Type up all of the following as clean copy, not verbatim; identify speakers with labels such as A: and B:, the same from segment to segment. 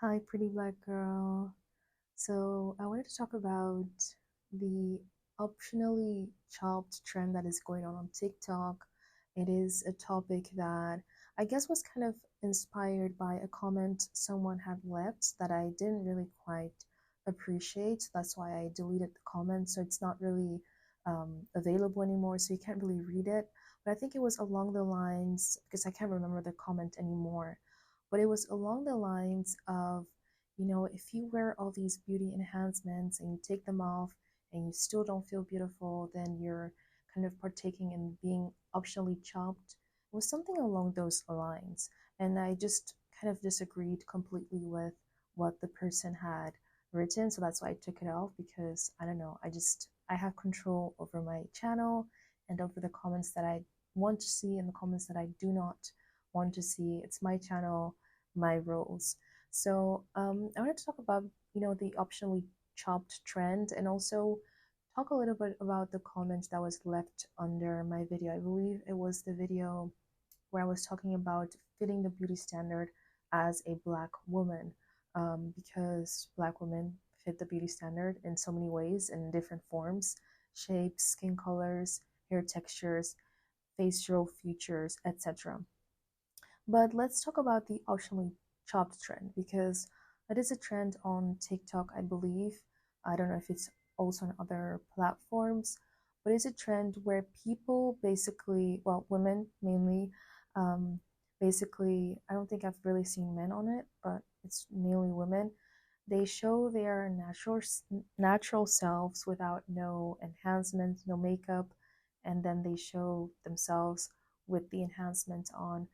A: Hi, pretty black girl. So, I wanted to talk about the optionally chopped trend that is going on TikTok. It is a topic that I guess was kind of inspired by a comment someone had left that I didn't really quite appreciate. That's why I deleted the comment. So, it's not really available anymore. So, you can't really read it. But I think it was along the lines, because I can't remember the comment anymore, but it was along the lines of, if you wear all these beauty enhancements and you take them off and you still don't feel beautiful, then you're kind of partaking in being optionally chopped. It was something along those lines. And I just kind of disagreed completely with what the person had written. So that's why I took it off because I don't know, I have control over my channel and over the comments that I want to see and the comments that I do not want to see. It's my channel, my rules. So I wanted to talk about, the optionally chopped trend and also talk a little bit about the comment that was left under my video. I believe it was the video where I was talking about fitting the beauty standard as a black woman, because black women fit the beauty standard in so many ways, in different forms, shapes, skin colors, hair textures, facial features, etc. But let's talk about the optionally chopped trend because it is a trend on TikTok, I believe. I don't know if it's also on other platforms, but it's a trend where people basically, well, women mainly, um, basically, I don't think I've really seen men on it, but it's mainly women. They show their natural selves without no enhancements, no makeup, and then they show themselves with the enhancements on.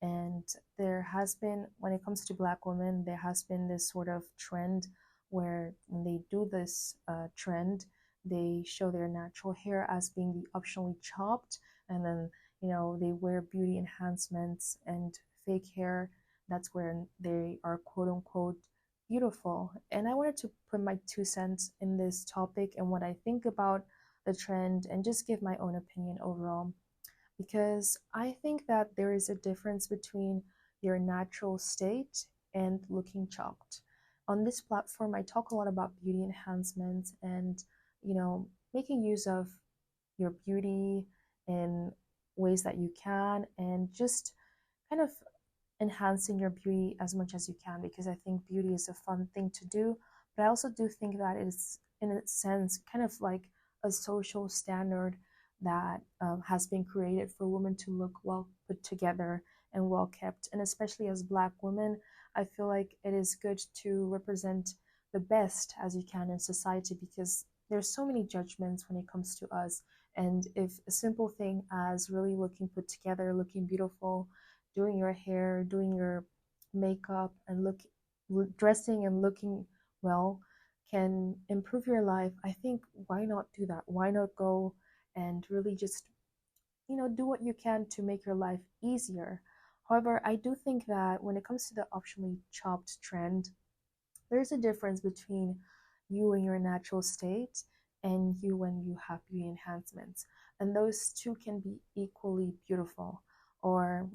A: And there has been, when it comes to black women, there has been this sort of trend where when they do this trend, they show their natural hair as being the optionally chopped, and then they wear beauty enhancements and fake hair. That's where they are quote unquote beautiful. And I wanted to put my 2 cents in this topic and what I think about the trend and just give my own opinion overall, because I think that there is a difference between your natural state and looking chopped. On this platform, I talk a lot about beauty enhancements and, making use of your beauty in ways that you can and just kind of enhancing your beauty as much as you can, because I think beauty is a fun thing to do. But I also do think that it's, in a sense, kind of like a social standard that has been created for women to look well put together and well kept. And especially as Black women, I feel like it is good to represent the best as you can in society, because there's so many judgments when it comes to us. And if a simple thing as really looking put together, looking beautiful, doing your hair, doing your makeup, and dressing and looking well can improve your life, I think why not do that? Why not go and really just, do what you can to make your life easier? However, I do think that when it comes to the optionally chopped trend, there's a difference between you in your natural state and you when you have beauty enhancements. And those two can be equally beautiful. Or,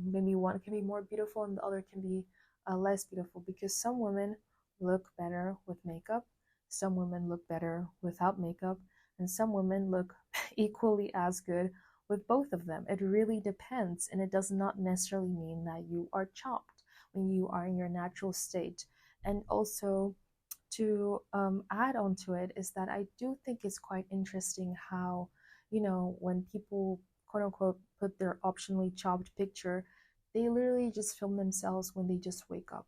A: maybe one can be more beautiful and the other can be less beautiful, because some women look better with makeup, some women look better without makeup, and some women look equally as good with both of them. It really depends, and it does not necessarily mean that you are chopped when you are in your natural state. And also, to add on to it, is that I do think it's quite interesting how, when people quote unquote put their optionally chopped picture, they literally just film themselves when they just wake up.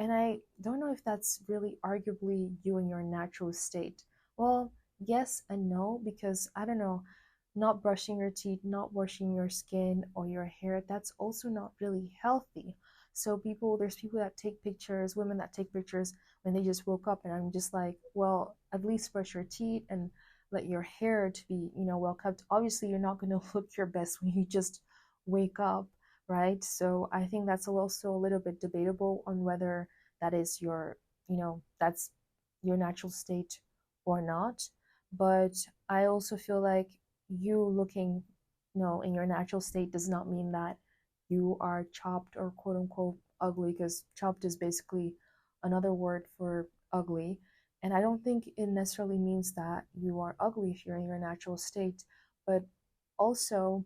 A: And I don't know if that's really arguably you in your natural state. Well, yes and no, because I don't know, not brushing your teeth, not washing your skin or your hair, that's also not really healthy. So there's people that take pictures, women that take pictures when they just woke up, and I'm just like, well, at least brush your teeth and let your hair to be, well kept. Obviously, you're not going to look your best when you just wake up, right? So I think that's also a little bit debatable on whether that is that's your natural state or not. But I also feel like you looking, in your natural state does not mean that you are chopped or quote unquote ugly, because chopped is basically another word for ugly. And I don't think it necessarily means that you are ugly if you're in your natural state, but also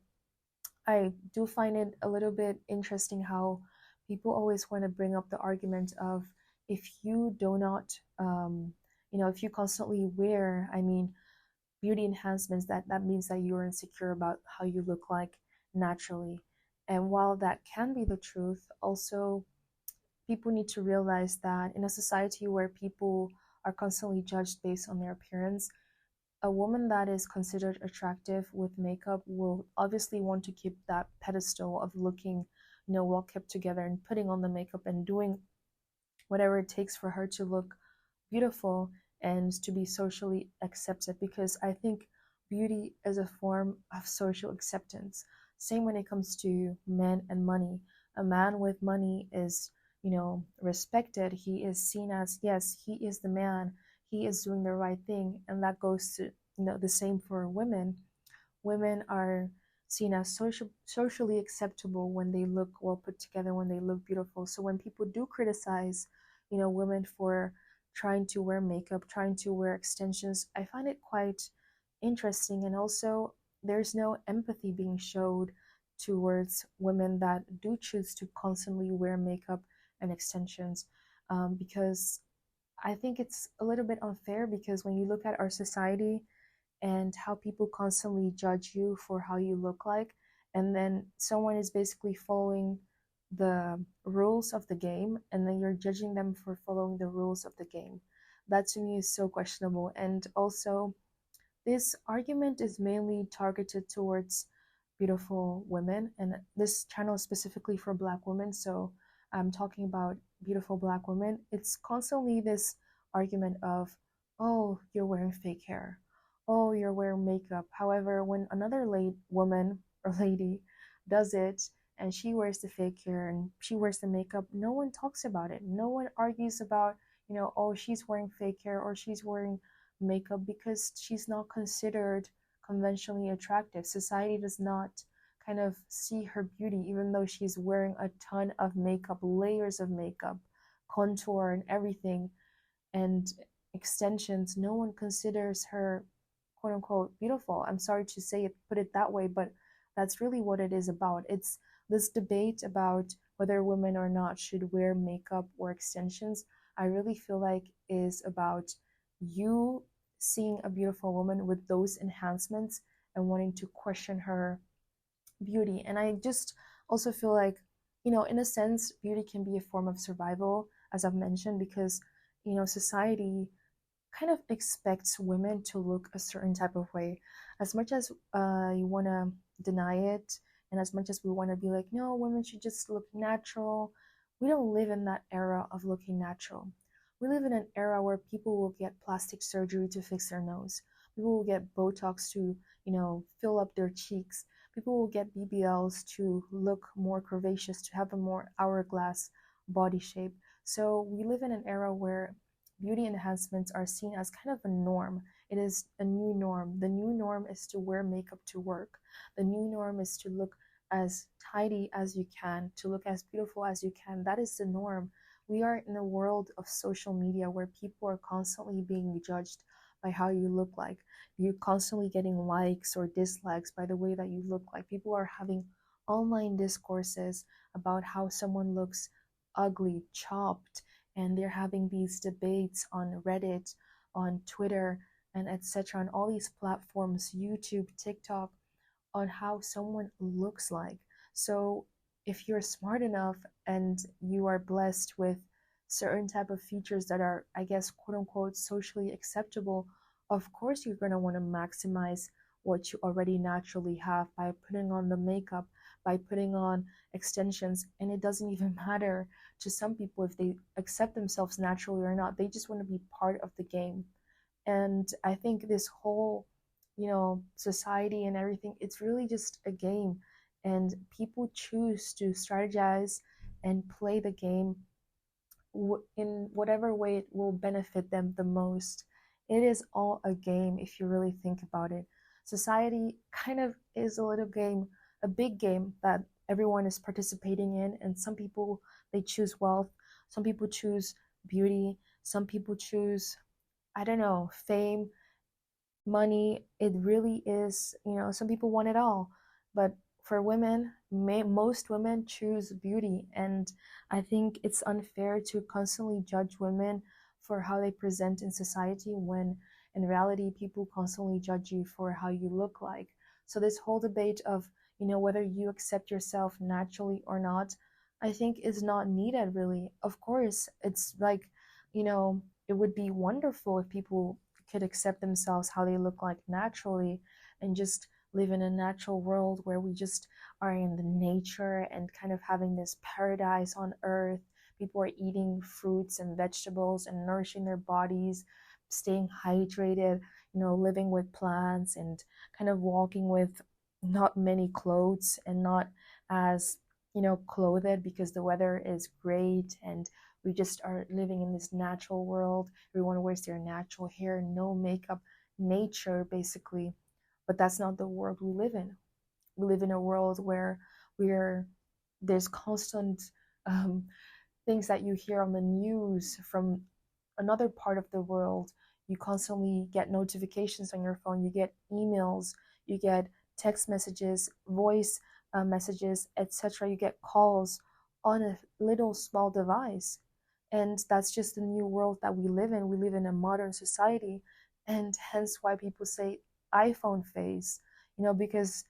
A: I do find it a little bit interesting how people always want to bring up the argument of if you do not, if you constantly wear, I mean, beauty enhancements, that means that you're insecure about how you look like naturally. And while that can be the truth, also people need to realize that in a society where people are constantly judged based on their appearance, a woman that is considered attractive with makeup will obviously want to keep that pedestal of looking, well kept together and putting on the makeup and doing whatever it takes for her to look beautiful and to be socially accepted, because I think beauty is a form of social acceptance. Same when it comes to men and money. A man with money is, respected. He is seen as, yes, he is the man. He is doing the right thing. And that goes to, the same for women. Women are seen as socially acceptable when they look well put together, when they look beautiful. So when people do criticize, women for trying to wear makeup, trying to wear extensions, I find it quite interesting. And also, there's no empathy being showed towards women that do choose to constantly wear makeup and extensions, because I think it's a little bit unfair, because when you look at our society and how people constantly judge you for how you look like, and then someone is basically following the rules of the game, and then you're judging them for following the rules of the game. That to me is so questionable. And also, this argument is mainly targeted towards beautiful women, and this channel is specifically for Black women. So I'm talking about beautiful Black women. It's constantly this argument of, oh, you're wearing fake hair. Oh, you're wearing makeup. However, when another woman or lady does it and she wears the fake hair and she wears the makeup, no one talks about it. No one argues about, oh, she's wearing fake hair or she's wearing makeup, because she's not considered conventionally attractive. Society does not kind of see her beauty, even though she's wearing a ton of makeup, layers of makeup, contour, and everything, and extensions. No one considers her quote unquote beautiful. I'm sorry to say it, put it that way, but that's really what it is about. It's this debate about whether women or not should wear makeup or extensions. I really feel like is about you seeing a beautiful woman with those enhancements and wanting to question her beauty. And I just also feel like, in a sense, beauty can be a form of survival, as I've mentioned, because, society kind of expects women to look a certain type of way. As much as you want to deny it, and as much as we want to be like, no, women should just look natural, we don't live in that era of looking natural. We live in an era where people will get plastic surgery to fix their nose. People will get Botox to, fill up their cheeks. People will get BBLs to look more curvaceous, to have a more hourglass body shape. So we live in an era where beauty enhancements are seen as kind of a norm. It is a new norm. The new norm is to wear makeup to work. The new norm is to look as tidy as you can, to look as beautiful as you can. That is the norm. We are in a world of social media where people are constantly being judged by how you look like. You're constantly getting likes or dislikes by the way that you look like. People are having online discourses about how someone looks ugly, chopped, and they're having these debates on Reddit, on Twitter, and etc. on all these platforms, YouTube, TikTok, on how someone looks like. So if you're smart enough and you are blessed with certain type of features that are, I guess, quote unquote, socially acceptable, of course you're going to want to maximize what you already naturally have by putting on the makeup, by putting on extensions. And it doesn't even matter to some people if they accept themselves naturally or not. They just want to be part of the game. And I think this whole, society and everything, it's really just a game. And people choose to strategize and play the game in whatever way it will benefit them the most. It is all a game if you really think about it. Society kind of is a little game, a big game that everyone is participating in, and some people they choose wealth, some people choose beauty. Some people choose, I don't know, fame, money. It really is, some people want it all. But for women, most women choose beauty. And I think it's unfair to constantly judge women for how they present in society when in reality people constantly judge you for how you look like. So this whole debate of, whether you accept yourself naturally or not, I think is not needed really. Of course, it's like, it would be wonderful if people could accept themselves how they look like naturally and just live in a natural world where we just are in the nature and kind of having this paradise on earth. People are eating fruits and vegetables and nourishing their bodies, staying hydrated, living with plants and kind of walking with not many clothes and not as, clothed because the weather is great and we just are living in this natural world. Everyone wears their natural hair, no makeup, nature basically. But that's not the world we live in. We live in a world where we're there's constant um, things that you hear on the news from another part of the world. You constantly get notifications on your phone, you get emails, you get text messages, voice messages, etc. You get calls on a little small device. And that's just the new world that we live in. We live in a modern society, and hence why people say iPhone face, because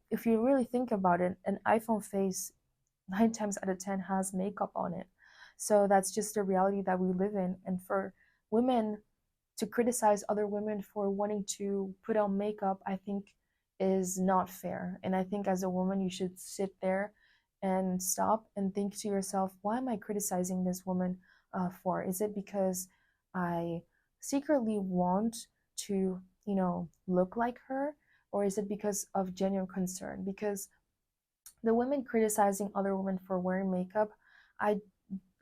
A: if you really think about it, an iPhone face 9 times out of 10 has makeup on it. So that's just the reality that we live in. And for women to criticize other women for wanting to put on makeup, I think is not fair. And I think as a woman, you should sit there and stop and think to yourself, why am I criticizing this woman for? Is it because I secretly want to, look like her? Or is it because of genuine concern? Because the women criticizing other women for wearing makeup, I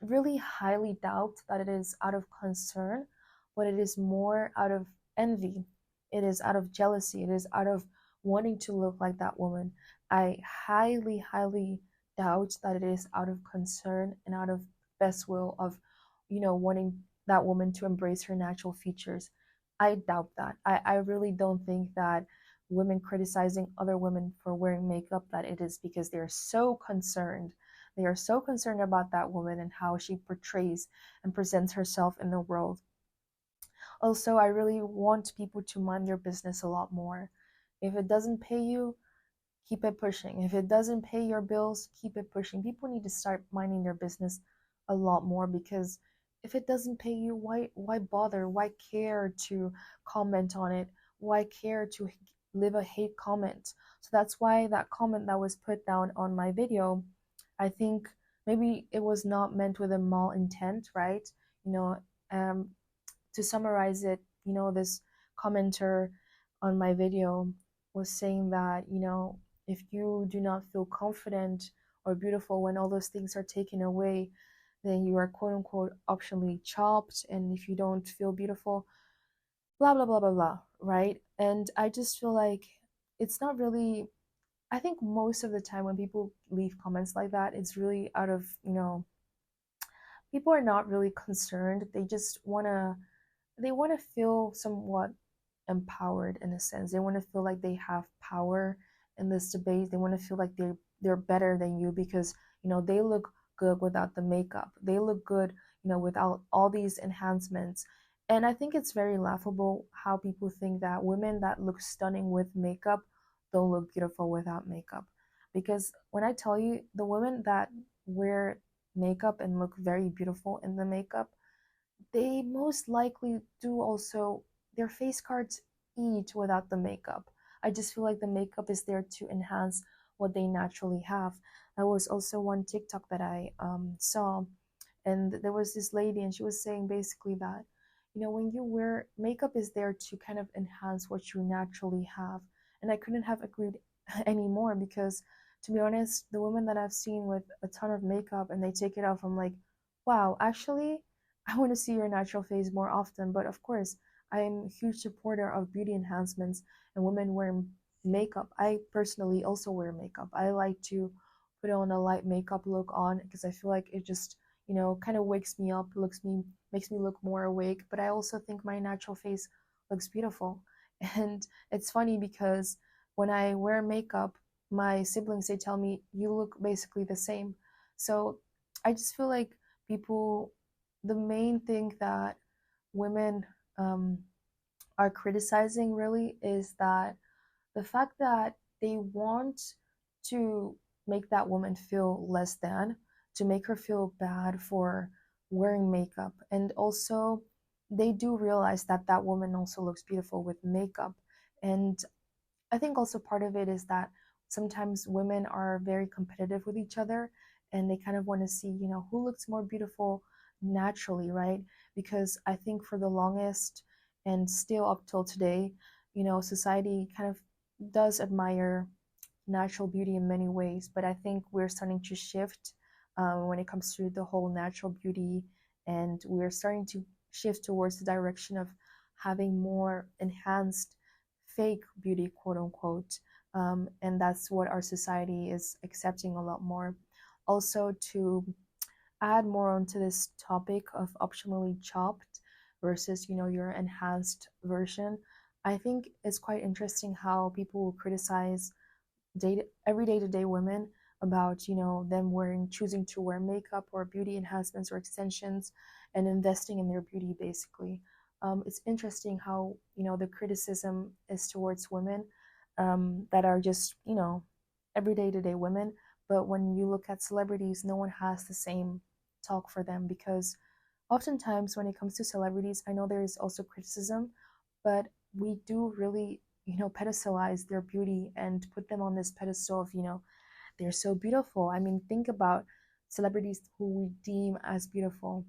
A: really highly doubt that it is out of concern, but it is more out of envy. It is out of jealousy. It is out of wanting to look like that woman. I highly, highly doubt that it is out of concern and out of best will of, wanting that woman to embrace her natural features. I doubt that. I really don't think that women criticizing other women for wearing makeup, that it is because they're so concerned. They are so concerned about that woman and how she portrays and presents herself in the world. Also, I really want people to mind their business a lot more. If it doesn't pay you, keep it pushing. If it doesn't pay your bills, keep it pushing. People need to start minding their business a lot more, because if it doesn't pay you, why bother? Why care to comment on it? Why care to leave a hate comment? So that's why that comment that was put down on my video, I think maybe it was not meant with a mal intent, right? You know, um, to summarize it, this commenter on my video was saying that, if you do not feel confident or beautiful when all those things are taken away, then you are quote unquote optionally chopped. And if you don't feel beautiful, blah, blah, blah, blah, blah, right? And I just feel like it's not really, I think most of the time when people leave comments like that, it's really out of, people are not really concerned. They want to feel somewhat empowered in a sense. They want to feel like they have power in this debate. They want to feel like they're better than you because they look good without the makeup. They look good, without all these enhancements. And I think it's very laughable how people think that women that look stunning with makeup don't look beautiful without makeup. Because when I tell you, the women that wear makeup and look very beautiful in the makeup, they most likely do also, their face cards eat without the makeup. I just feel like the makeup is there to enhance what they naturally have. There was also one TikTok that I saw, and there was this lady, and she was saying basically that, when you wear makeup is there to kind of enhance what you naturally have. And I couldn't have agreed anymore, because to be honest, the women that I've seen with a ton of makeup and they take it off, I'm like, wow, actually, I want to see your natural face more often. But of course, I'm a huge supporter of beauty enhancements and women wearing makeup. I personally also wear makeup. I like to put on a light makeup look on because I feel like it just, kind of wakes me up, looks me makes me look more awake. But I also think my natural face looks beautiful. And it's funny because when I wear makeup, my siblings, they tell me you look basically the same. So I just feel like people, the main thing that women um, are criticizing really is that the fact that they want to make that woman feel less than, to make her feel bad for wearing makeup. And also, they do realize that that woman also looks beautiful with makeup. And I think also part of it is that sometimes women are very competitive with each other, and they kind of want to see, who looks more beautiful naturally, right? Because I think for the longest and still up till today, society kind of does admire natural beauty in many ways, but I think we're starting to shift when it comes to the whole natural beauty, and we're starting to shift towards the direction of having more enhanced fake beauty, quote unquote. And that's what our society is accepting a lot more. Also, to add more onto this topic of optionally chopped versus, your enhanced version, I think it's quite interesting how people will criticize everyday to day women about them choosing to wear makeup or beauty enhancements or extensions and investing in their beauty basically. It's interesting how the criticism is towards women that are just everyday to day women, but when you look at celebrities, no one has the same talk for them, because oftentimes when it comes to celebrities, I know there is also criticism, but we do really pedestalize their beauty and put them on this pedestal of they're so beautiful. I mean, think about celebrities who we deem as beautiful.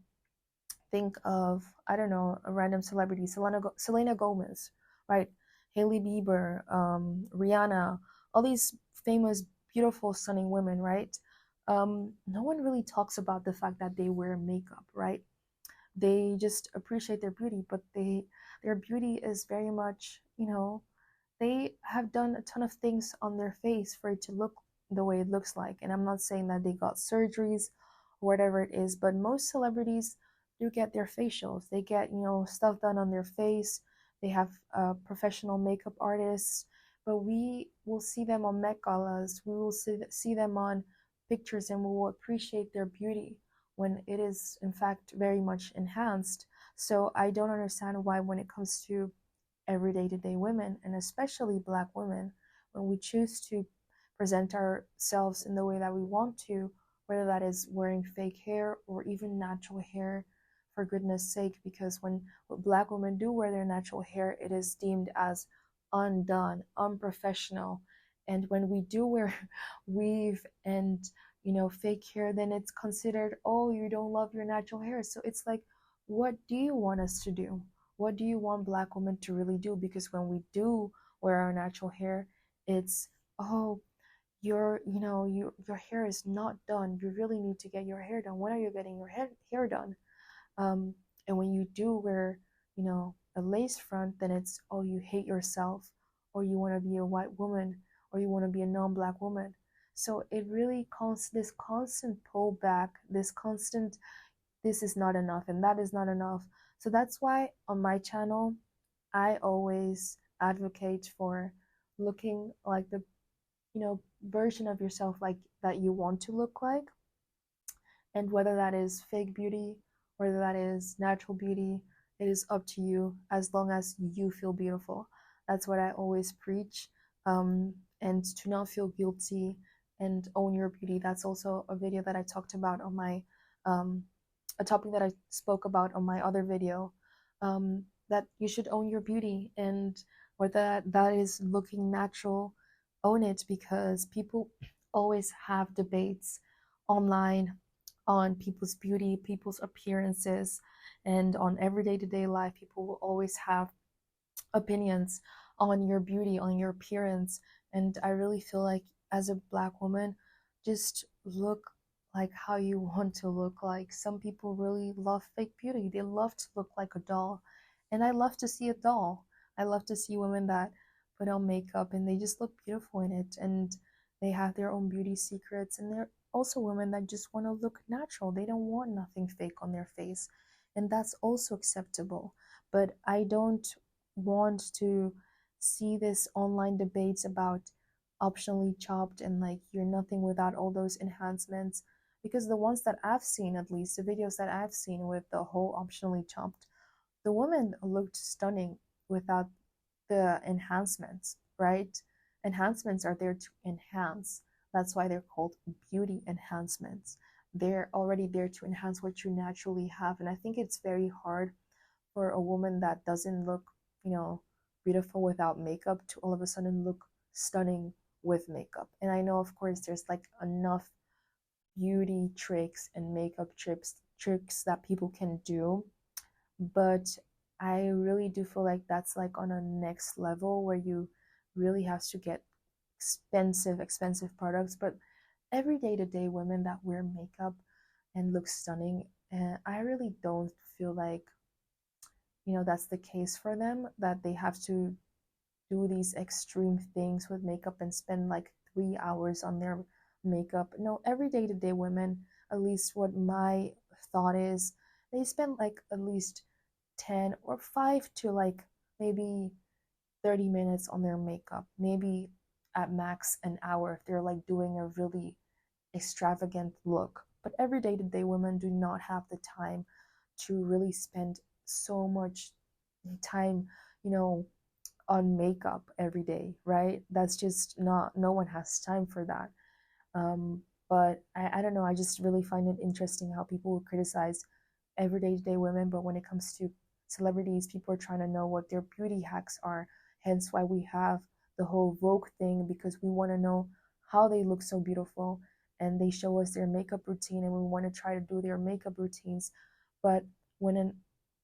A: Think of, I don't know, a random celebrity, Selena Gomez, right? Hailey Bieber, Rihanna, all these famous beautiful stunning women, right? No one really talks about the fact that they wear makeup, right? They just appreciate their beauty, but their beauty is very much, they have done a ton of things on their face for it to look the way it looks like. And I'm not saying that they got surgeries or whatever it is, but most celebrities do get their facials. They get, stuff done on their face. They have professional makeup artists, but we will see them on Met Galas. We will see them on pictures, and we will appreciate their beauty when it is, in fact, very much enhanced. So I don't understand why, when it comes to everyday to day women, and especially Black women, when we choose to present ourselves in the way that we want to, whether that is wearing fake hair or even natural hair, for goodness sake, because when Black women do wear their natural hair, it is deemed as undone, unprofessional. And when we do wear weave and fake hair, then it's considered, oh, you don't love your natural hair. So it's like, what do you want us to do? What do you want Black women to really do? Because when we do wear our natural hair, it's, oh, your hair is not done. You really need to get your hair done. When are you getting your hair done? um, and when you do wear a lace front, then it's, oh, you hate yourself, or you want to be a white woman, or you want to be a non-Black woman. So it really this constant pullback, this constant, this is not enough and that is not enough. So that's why on my channel, I always advocate for looking like the version of yourself like that you want to look like. And whether that is fake beauty, whether that is natural beauty, it is up to you, as long as you feel beautiful. That's what I always preach. And to not feel guilty and own your beauty. That's also a video that I talked about on my, a topic that I spoke about on my other video. That you should own your beauty, and whether that is looking natural, own it, because people always have debates online on people's beauty, people's appearances, and on everyday to day life. People will always have opinions on your beauty, on your appearance. And I really feel like, as a Black woman, just look like how you want to look like. Some people really love fake beauty, they love to look like a doll. And I love to see a doll. I love to see women that put on makeup and they just look beautiful in it, and they have their own beauty secrets, and also women that just want to look natural. They don't want nothing fake on their face. And that's also acceptable. But I don't want to see this online debates about optionally chopped and like you're nothing without all those enhancements. Because the ones that I've seen, at least the videos that I've seen with the whole optionally chopped, the woman looked stunning without the enhancements, right? Enhancements are there to enhance. That's why they're called beauty enhancements. They're already there to enhance what you naturally have. And I think it's very hard for a woman that doesn't look, you know, beautiful without makeup to all of a sudden look stunning with makeup. And I know, of course, there's like enough beauty tricks and makeup tricks that people can do, but I really do feel like that's like on a next level where you really have to get expensive products. But every day to day women that wear makeup and look stunning, and I really don't feel like, that's the case for them, that they have to do these extreme things with makeup and spend like 3 hours on their makeup. No, every day to day women, at least what my thought is, they spend like at least 10 or 5 to like maybe 30 minutes on their makeup, maybe at max an hour if they're like doing a really extravagant look. But every day to day women do not have the time to really spend so much time, you know, on makeup every day, right? That's just not, no one has time for that. But I don't know, I just really find it interesting how people will criticize everyday to day women, but when it comes to celebrities, people are trying to know what their beauty hacks are. Hence why we have the whole Vogue thing, because we want to know how they look so beautiful, and they show us their makeup routine and we want to try to do their makeup routines. But when an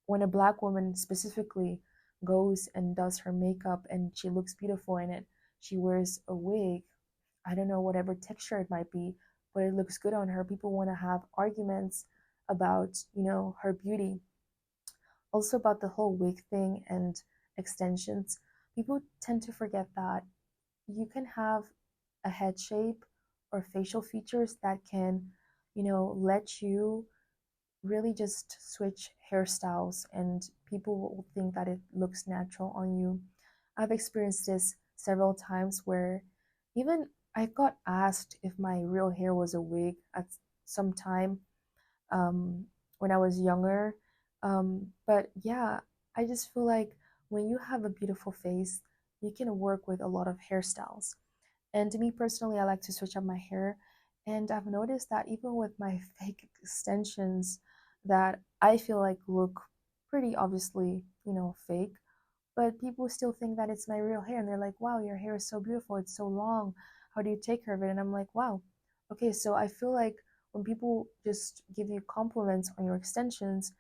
A: when a black woman specifically goes and does her makeup and she looks beautiful in it, she wears a wig, I don't know, whatever texture it might be, but it looks good on her. People want to have arguments about, her beauty. Also about the whole wig thing and extensions. People tend to forget that you can have a head shape or facial features that can, let you really just switch hairstyles and people will think that it looks natural on you. I've experienced this several times where even I got asked if my real hair was a wig at some time, um, when I was younger. But yeah, I just feel like when you have a beautiful face, you can work with a lot of hairstyles. And to me personally, I like to switch up my hair. And I've noticed that even with my fake extensions that I feel like look pretty obviously, fake, but people still think that it's my real hair. And they're like, wow, your hair is so beautiful. It's so long. How do you take care of it? And I'm like, wow. Okay, so I feel like when people just give you compliments on your extensions,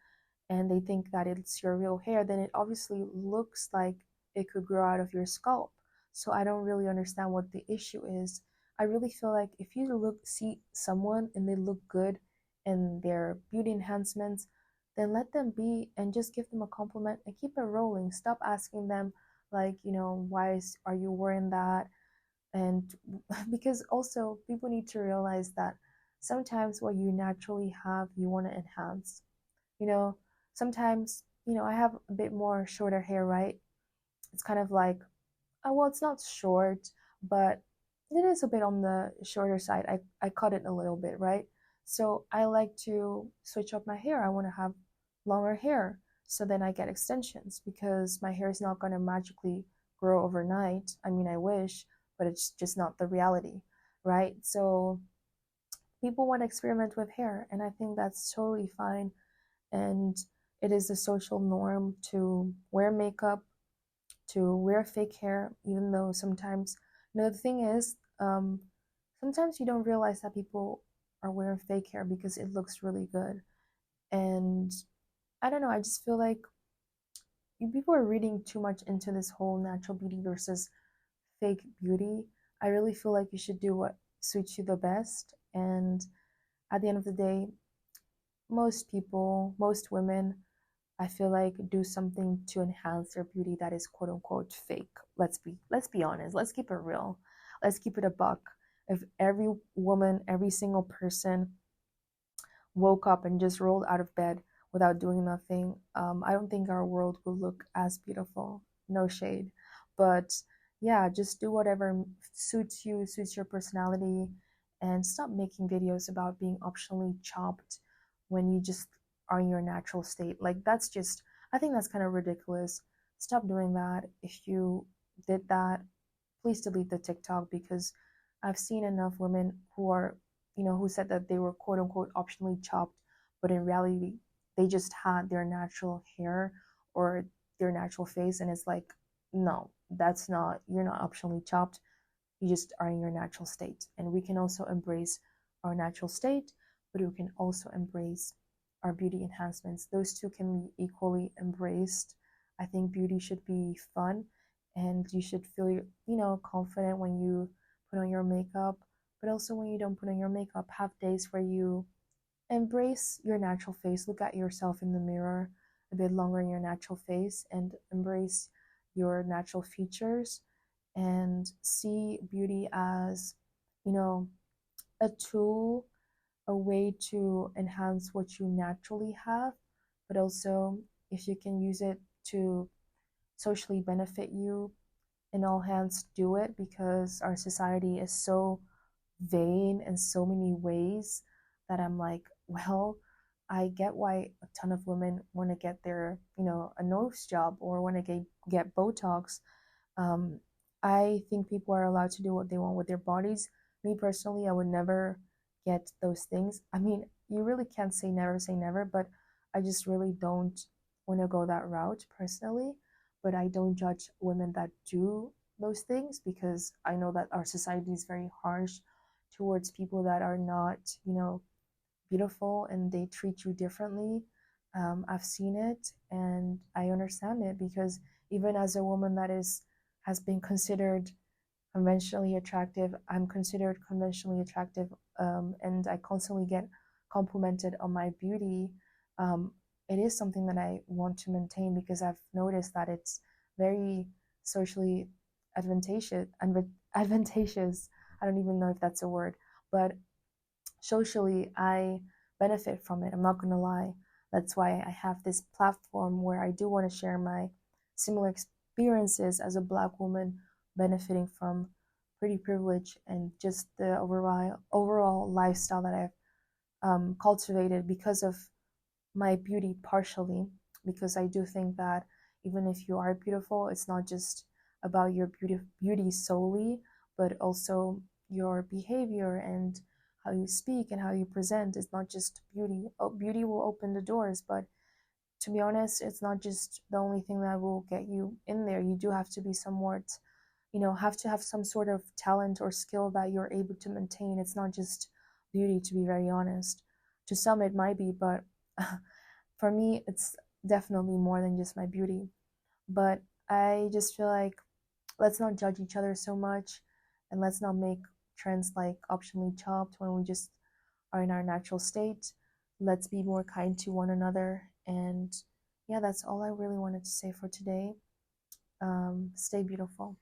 A: and they think that it's your real hair, then it obviously looks like it could grow out of your scalp. So I don't really understand what the issue is. I really feel like if you see someone and they look good in their beauty enhancements, then let them be and just give them a compliment and keep it rolling. Stop asking them like, are you wearing that? And because also people need to realize that sometimes what you naturally have, you want to enhance. You know, sometimes, I have a bit more shorter hair, right? It's kind of like, well, it's not short, but it is a bit on the shorter side. I cut it a little bit, right? So I like to switch up my hair. I want to have longer hair. So then I get extensions because my hair is not going to magically grow overnight. I mean, I wish, but it's just not the reality, right? So people want to experiment with hair, and I think that's totally fine. And it is a social norm to wear makeup, to wear fake hair, even though sometimes, the thing is, sometimes you don't realize that people are wearing fake hair because it looks really good. And I don't know, I just feel like people are reading too much into this whole natural beauty versus fake beauty. I really feel like you should do what suits you the best. And at the end of the day, most people, most women, I feel like do something to enhance their beauty that is quote unquote fake. Let's be honest. Let's keep it real. Let's keep it a buck. If every woman, every single person woke up and just rolled out of bed without doing nothing, I don't think our world will look as beautiful. No shade. But yeah, just do whatever suits you, suits your personality, and stop making videos about being optionally chopped when you just are in your natural state. Like, that's just, I think that's kind of ridiculous. Stop doing that. If you did that, please delete the TikTok, because I've seen enough women who are, who said that they were quote unquote optionally chopped, but in reality, they just had their natural hair or their natural face. And it's like, no, that's not, you're not optionally chopped. You just are in your natural state. And we can also embrace our natural state, but we can also embrace our beauty enhancements. Those two can be equally embraced. I think beauty should be fun, and you should feel, confident when you put on your makeup, but also when you don't put on your makeup. Have days where you embrace your natural face. Look at yourself in the mirror a bit longer in your natural face and embrace your natural features, and see beauty as, you know, a tool, a way to enhance what you naturally have, but also if you can use it to socially benefit you, in all hands do it, because our society is so vain in so many ways that I'm like, well, I get why a ton of women want to get their, a nose job or want to get Botox. um, I think people are allowed to do what they want with their bodies. Me personally, I would never get those things. I mean, you really can't say never, but I just really don't want to go that route personally. But I don't judge women that do those things, because I know that our society is very harsh towards people that are not, beautiful, and they treat you differently. I've seen it and I understand it, because even as a woman that has been considered conventionally attractive, I'm considered conventionally attractive, and I constantly get complimented on my beauty. Um, it is something that I want to maintain, because I've noticed that it's very socially advantageous. I don't even know if that's a word, but socially I benefit from it. I'm not going to lie. That's why I have this platform where I do want to share my similar experiences as a Black woman benefiting from pretty privilege and just the overall lifestyle that I've cultivated because of my beauty, partially, because I do think that even if you are beautiful, it's not just about your beauty solely, but also your behavior and how you speak and how you present. It's not just beauty. Oh, beauty will open the doors, but to be honest, it's not just the only thing that will get you in there. You do have to be somewhat, have to have some sort of talent or skill that you're able to maintain. It's not just beauty, to be very honest. To some, it might be, but for me, it's definitely more than just my beauty. But I just feel like, let's not judge each other so much, and let's not make trends like optionally chopped when we just are in our natural state. Let's be more kind to one another. And yeah, that's all I really wanted to say for today. Stay beautiful.